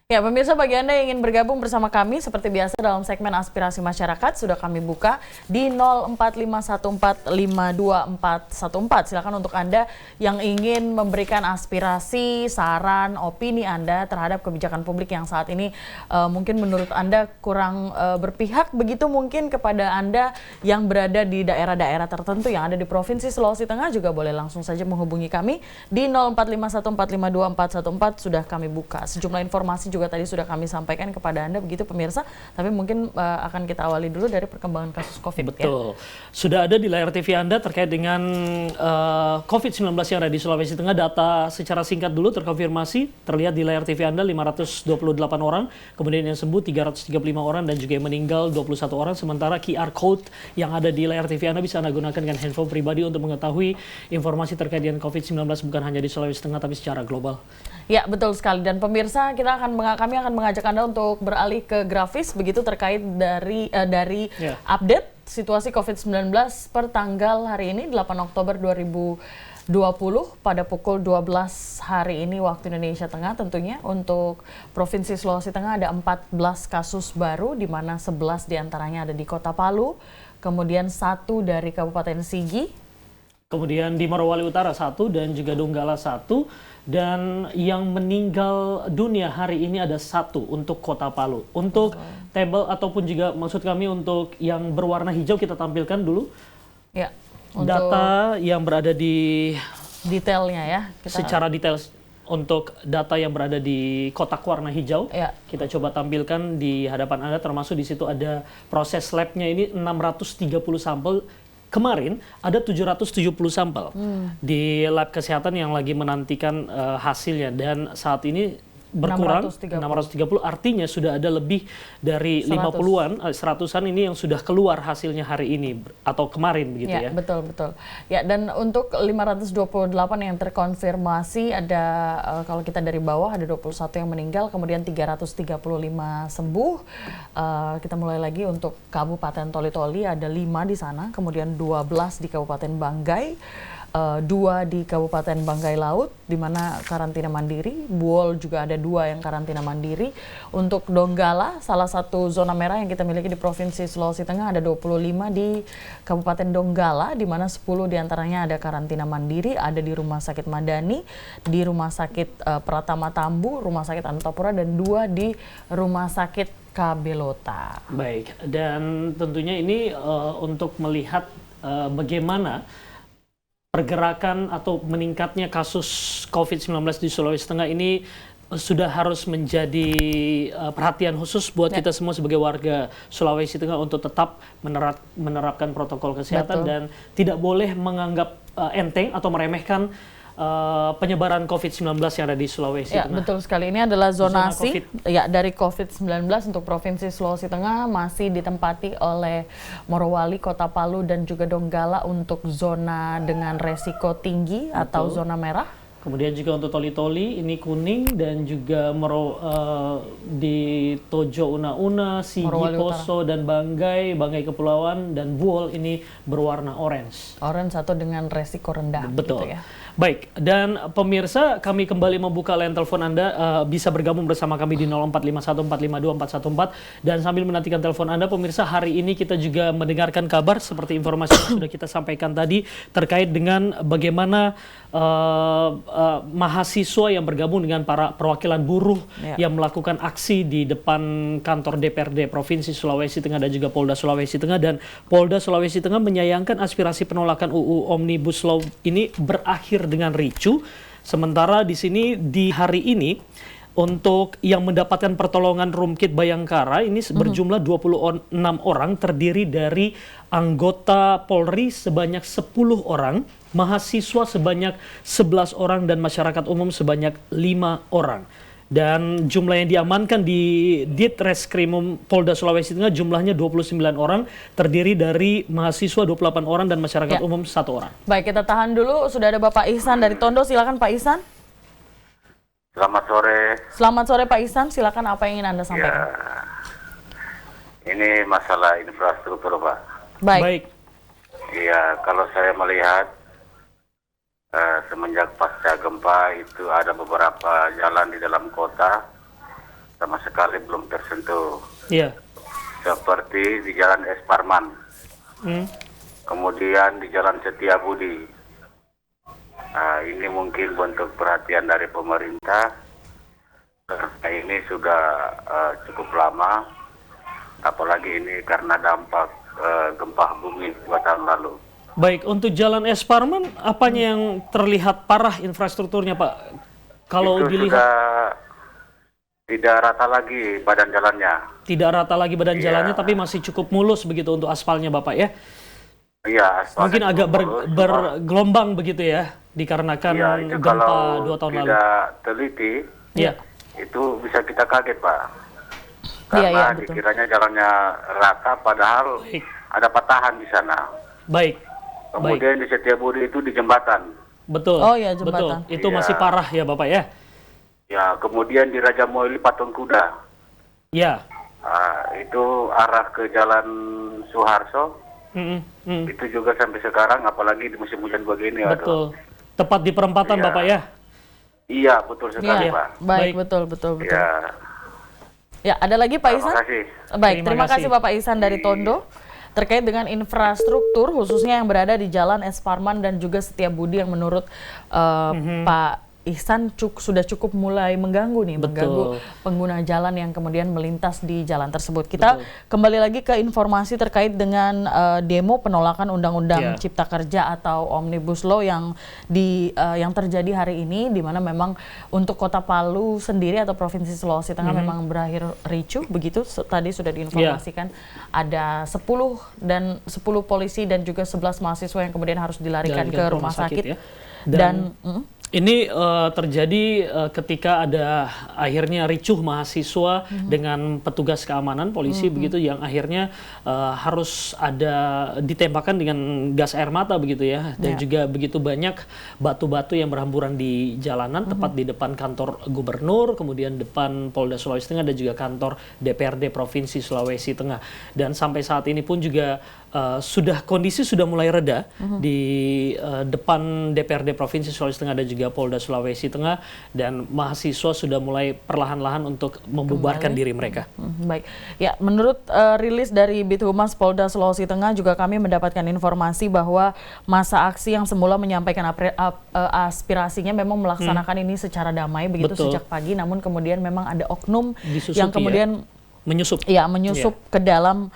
Ya, pemirsa, bagi Anda yang ingin bergabung bersama kami seperti biasa dalam segmen aspirasi masyarakat sudah kami buka di 0451452414. Silakan untuk Anda yang ingin memberikan aspirasi, saran, opini Anda terhadap kebijakan publik yang saat ini mungkin menurut Anda kurang berpihak begitu mungkin kepada Anda yang berada di daerah-daerah tertentu yang ada di Provinsi Sulawesi Tengah juga boleh langsung saja menghubungi kami di 0451452414 sudah kami buka. Sejumlah informasi juga tadi sudah kami sampaikan kepada Anda begitu pemirsa, tapi mungkin akan kita awali dulu dari perkembangan kasus COVID. Betul. Ya? Sudah ada di layar TV Anda terkait dengan COVID-19 yang ada di Sulawesi Tengah. Data secara singkat dulu terkonfirmasi, terlihat di layar TV Anda 528 orang, kemudian yang sembuh 335 orang dan juga yang meninggal 21 orang. Sementara QR Code yang ada di layar TV Anda bisa Anda gunakan dengan handphone pribadi untuk mengetahui informasi terkait dengan COVID-19 bukan hanya di Sulawesi Tengah tapi secara global. Ya, betul sekali. Dan pemirsa, kami akan mengajak Anda untuk beralih ke grafis begitu terkait dari update situasi COVID-19 per tanggal hari ini 8 Oktober 2020 pada pukul 12 hari ini waktu Indonesia Tengah. Tentunya untuk Provinsi Sulawesi Tengah ada 14 kasus baru di mana 11 diantaranya ada di Kota Palu, kemudian 1 dari Kabupaten Sigi, kemudian di Morowali Utara 1 dan juga Donggala 1. Dan yang meninggal dunia hari ini ada 1 untuk Kota Palu. Untuk tabel ataupun juga maksud kami untuk yang berwarna hijau kita tampilkan dulu. Ya, data yang berada di detailnya ya. Secara detail untuk data yang berada di kotak warna hijau, kita coba tampilkan di hadapan Anda, termasuk di situ ada proses labnya ini 630 sampel. Kemarin ada 770 sampel di lab kesehatan yang lagi menantikan hasilnya, dan saat ini berkurang 630, artinya sudah ada lebih dari 50-an, 100-an ini yang sudah keluar hasilnya hari ini atau kemarin begitu ya. Betul. Ya, dan untuk 528 yang terkonfirmasi ada kalau kita dari bawah ada 21 yang meninggal, kemudian 335 sembuh. Kita mulai lagi untuk Kabupaten Toli-Toli ada 5 di sana, kemudian 12 di Kabupaten Banggai. 2 di Kabupaten Banggai Laut di mana karantina mandiri, Buol juga ada 2 yang karantina mandiri. Untuk Donggala, salah satu zona merah yang kita miliki di Provinsi Sulawesi Tengah ada 25 di Kabupaten Donggala di mana 10 diantaranya ada karantina mandiri, ada di Rumah Sakit Madani, di Rumah Sakit Pratama Tambu, Rumah Sakit Antapura, dan 2 di Rumah Sakit Kabelota. Baik, dan tentunya ini untuk melihat bagaimana pergerakan atau meningkatnya kasus COVID-19 di Sulawesi Tengah ini sudah harus menjadi perhatian khusus buat kita semua sebagai warga Sulawesi Tengah untuk tetap menerapkan protokol kesehatan. Betul. Dan tidak boleh menganggap enteng atau meremehkan penyebaran COVID-19 yang ada di Sulawesi Tengah. Betul sekali. Ini adalah zonasi dari COVID-19 untuk Provinsi Sulawesi Tengah masih ditempati oleh Morowali, Kota Palu, dan juga Donggala untuk zona dengan resiko tinggi atau zona merah. Kemudian juga untuk Toli-Toli ini kuning, dan juga di Tojo Una-Una, Sigi, Poso, dan Banggai Kepulauan, dan Buol ini berwarna orange. Orange atau dengan resiko rendah. Betul. Gitu ya. Baik, dan pemirsa, kami kembali membuka line telepon Anda, bisa bergabung bersama kami di 0451452414, dan sambil menantikan telepon Anda, pemirsa, hari ini kita juga mendengarkan kabar seperti informasi yang sudah kita sampaikan tadi terkait dengan bagaimana mahasiswa yang bergabung dengan para perwakilan buruh yang melakukan aksi di depan kantor DPRD Provinsi Sulawesi Tengah dan juga Polda Sulawesi Tengah, dan Polda Sulawesi Tengah menyayangkan aspirasi penolakan UU Omnibus Law ini berakhir dengan ricu. Sementara di sini di hari ini untuk yang mendapatkan pertolongan Rumkit Bayangkara ini berjumlah 26 orang, terdiri dari anggota Polri sebanyak 10 orang, mahasiswa sebanyak 11 orang, dan masyarakat umum sebanyak 5 orang. Dan jumlah yang diamankan di Ditreskrimum Polda Sulawesi Tengah jumlahnya 29 orang, terdiri dari mahasiswa 28 orang dan masyarakat umum 1 orang. Baik, kita tahan dulu. Sudah ada Bapak Ihsan dari Tondo. Silakan Pak Ihsan. Selamat sore. Selamat sore Pak Ihsan. Silakan, apa yang ingin Anda sampaikan? Ini masalah infrastruktur, Pak. Baik. Iya, kalau saya melihat semenjak pasca gempa itu ada beberapa jalan di dalam kota sama sekali belum tersentuh. Iya. Seperti di Jalan Es Parman, kemudian di Jalan Setiabudi. Nah, ini mungkin bentuk perhatian dari pemerintah karena ini sudah cukup lama, apalagi ini karena dampak gempa bumi 2 tahun lalu. Baik, untuk Jalan Es Parman, apanya yang terlihat parah infrastrukturnya, Pak? Kalau itu dilihat sudah tidak rata lagi badan jalannya. tidak rata lagi badan Iya. jalannya, tapi masih cukup mulus begitu untuk aspalnya, Bapak ya? Iya, aspalnya Mungkin agak cukup mulus, cuma- bergelombang begitu ya, dikarenakan Iya, itu gempa kalau 2 tahun lalu. tidak teliti, Iya, itu bisa kita kaget, Pak. Iya, Karena betul. dikiranya jalannya rata, padahal Baik. ada patahan di sana. baik, Kemudian di Setiabudi itu di jembatan. betul. Oh iya, jembatan. Betul. Itu Iya. masih parah ya, Bapak ya? Ya, kemudian di Raja Moili Patung Kuda. Ya. Itu arah ke Jalan Suharso. Itu juga sampai sekarang, apalagi di musim hujan begini. aduh. Betul. Tepat di perempatan, Iya. Bapak ya? Iya, betul sekali, Iya, Pak. baik, Baik. betul. Ya, Ya, ada lagi Pak terima Ihsan? kasih. Baik, Terima terima kasih kasih. Bapak Ihsan dari Tondo terkait dengan infrastruktur khususnya yang berada di Jalan Es Parman dan juga Setiabudi yang menurut Pak Ihsan sudah cukup mulai mengganggu nih, mengganggu pengguna jalan yang kemudian melintas di jalan tersebut. Kita kembali lagi ke informasi terkait dengan demo penolakan Undang-Undang Ya. Cipta Kerja atau Omnibus Law yang terjadi hari ini, di mana memang untuk Kota Palu sendiri atau Provinsi Sulawesi Tengah memang berakhir ricuh begitu. Tadi sudah diinformasikan ada 10 polisi dan juga 11 mahasiswa yang kemudian harus dilarikan ke rumah sakit. ya. Dan ini terjadi ketika ada akhirnya ricuh mahasiswa dengan petugas keamanan polisi begitu yang akhirnya harus ada ditembakkan dengan gas air mata begitu ya, dan juga begitu banyak batu-batu yang berhamburan di jalanan tepat di depan kantor gubernur, kemudian depan Polda Sulawesi Tengah dan juga kantor DPRD Provinsi Sulawesi Tengah. Dan sampai saat ini pun juga kondisi sudah mulai reda di depan DPRD Provinsi Sulawesi Tengah dan juga Polda Sulawesi Tengah, dan mahasiswa sudah mulai perlahan-lahan untuk membubarkan diri mereka. Baik, ya menurut rilis dari Bithumas Polda Sulawesi Tengah juga kami mendapatkan informasi bahwa masa aksi yang semula menyampaikan aspirasinya memang melaksanakan ini secara damai begitu sejak pagi, namun kemudian memang ada oknum Disusupi yang kemudian menyusup ke dalam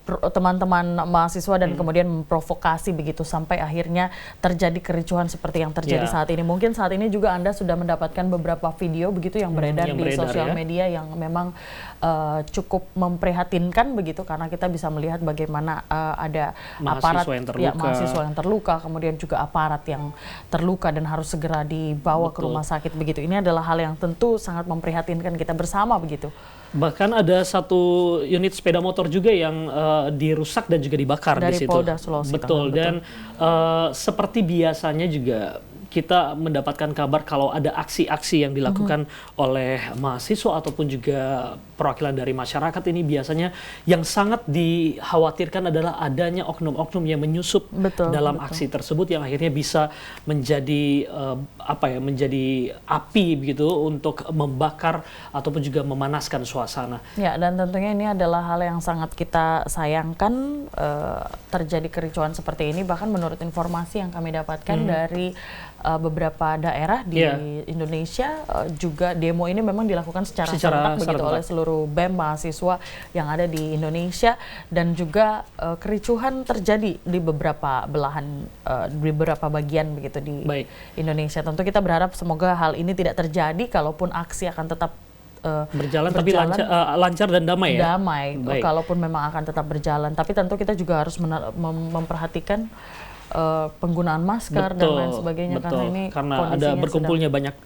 teman-teman mahasiswa dan kemudian memprovokasi begitu sampai akhirnya terjadi kericuhan seperti yang terjadi saat ini. Mungkin saat ini juga Anda sudah mendapatkan beberapa video begitu yang beredar di sosial media yang memang cukup memprihatinkan begitu, karena kita bisa melihat bagaimana ada aparat mahasiswa yang terluka, kemudian juga aparat yang terluka dan harus segera dibawa ke rumah sakit begitu. Ini adalah hal yang tentu sangat memprihatinkan kita bersama begitu. Bahkan ada satu unit sepeda motor juga yang dirusak dan juga dibakar dari di situ. Polda Sulawesi Betul. Tengah, Dan seperti biasanya juga kita mendapatkan kabar kalau ada aksi-aksi yang dilakukan oleh mahasiswa ataupun juga perwakilan dari masyarakat, ini biasanya yang sangat dikhawatirkan adalah adanya oknum-oknum yang menyusup dalam aksi tersebut yang akhirnya bisa menjadi menjadi api begitu untuk membakar ataupun juga memanaskan suasana. Ya, dan tentunya ini adalah hal yang sangat kita sayangkan terjadi kericuhan seperti ini. Bahkan menurut informasi yang kami dapatkan dari beberapa daerah di Indonesia, juga demo ini memang dilakukan secara serentak begitu oleh seluruh BEM mahasiswa yang ada di Indonesia, dan juga kericuhan terjadi di beberapa belahan, di beberapa bagian begitu di Indonesia. Tentu kita berharap semoga hal ini tidak terjadi, kalaupun aksi akan tetap berjalan tapi lancar dan damai ya. Damai, kalaupun memang akan tetap berjalan. Tapi tentu kita juga harus memperhatikan penggunaan masker dan lain sebagainya, karena ada berkumpulnya banyak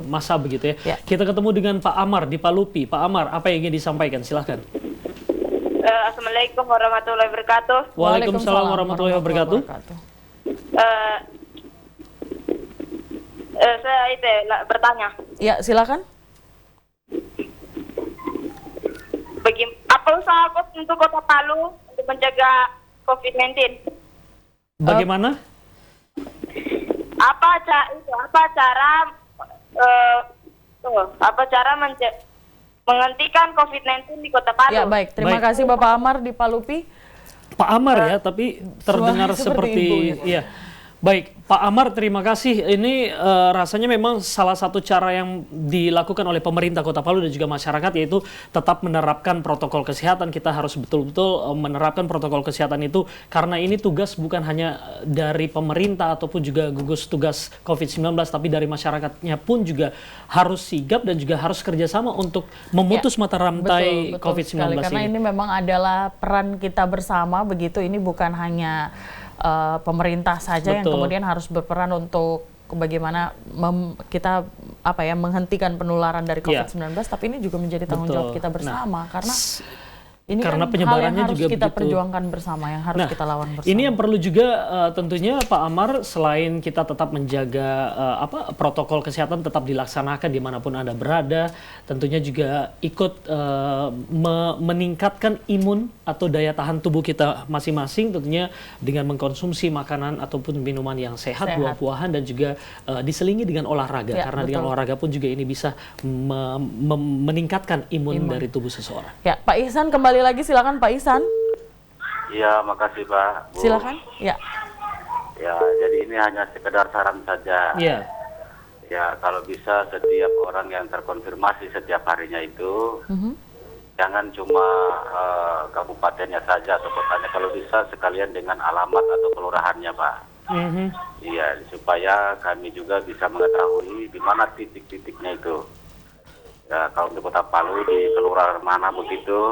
massa begitu ya. Kita ketemu dengan Pak Amar di Palupi. Pak Amar, apa yang ingin disampaikan? Silahkan. Assalamualaikum warahmatullahi wabarakatuh. Waalaikumsalam warahmatullahi wabarakatuh. Saya bertanya. Ya, silakan. Apa usaha untuk Kota Palu untuk mencegah COVID-19? Bagaimana? Apa cara menghentikan COVID-19 di Kota Palu. Ya, baik. Terima Baik. kasih Bapak Amar di Palupi. Pak Amar ya, tapi terdengar suara seperti ibu, seperti ya. Baik, Pak Amar, terima kasih. Ini rasanya memang salah satu cara yang dilakukan oleh pemerintah Kota Palu dan juga masyarakat, yaitu tetap menerapkan protokol kesehatan. Kita harus betul-betul menerapkan protokol kesehatan itu, karena ini tugas bukan hanya dari pemerintah ataupun juga gugus tugas COVID-19, tapi dari masyarakatnya pun juga harus sigap dan juga harus kerjasama untuk memutus mata rantai Betul COVID-19 sekali, karena ini memang adalah peran kita bersama begitu. Ini bukan hanya pemerintah saja yang Betul. kemudian harus berperan untuk bagaimana kita menghentikan penularan dari COVID-19, tapi ini juga menjadi tanggung jawab kita bersama, karena ini karena kan penyebarannya hal yang harus juga kita begitu. perjuangkan bersama, yang harus kita lawan bersama. Ini yang perlu juga tentunya Pak Amar, selain kita tetap menjaga protokol kesehatan tetap dilaksanakan dimanapun Anda berada, tentunya juga ikut meningkatkan imun atau daya tahan tubuh kita masing-masing, tentunya dengan mengkonsumsi makanan ataupun minuman yang sehat. Buah-buahan, dan juga diselingi dengan olahraga, karena dengan olahraga pun juga ini bisa meningkatkan imun dari tubuh seseorang. Ya, Pak Ihsan kembali lagi, silakan Pak Ihsan. Iya, makasih Pak. Bu. Silakan. Ya. Ya, jadi ini hanya sekedar saran saja. Iya. Ya, kalau bisa setiap orang yang terkonfirmasi setiap harinya itu, jangan cuma kabupatennya saja atau kotanya, kalau bisa sekalian dengan alamat atau kelurahannya, Pak. Iya, supaya kami juga bisa mengetahui di mana titik-titiknya itu. Ya, kalau di Kota Palu di kelurahan mana begitu,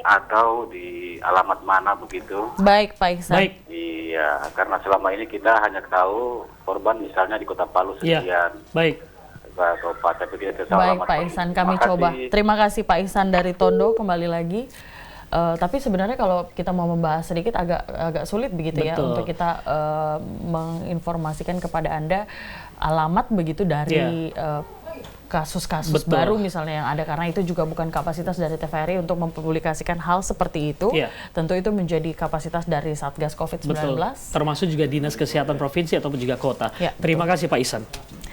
atau di alamat mana begitu. Baik, Pak Ihsan. Baik. Iya, karena selama ini kita hanya tahu korban misalnya di Kota Palu sekian. Iya. Baik. Kabupaten itu tidak tahu Baik, alamat. Pak Ihsan, kami Terima coba. kasih. Terima kasih Pak Ihsan dari Tondo, kembali lagi. Tapi sebenarnya kalau kita mau membahas sedikit agak sulit begitu ya, Betul. untuk kita menginformasikan kepada Anda alamat begitu dari kasus-kasus baru misalnya yang ada, karena itu juga bukan kapasitas dari TVRI untuk mempublikasikan hal seperti itu. Tentu itu menjadi kapasitas dari Satgas COVID-19. Betul. Termasuk juga Dinas Kesehatan Provinsi ataupun juga kota. Terima kasih Pak Ihsan.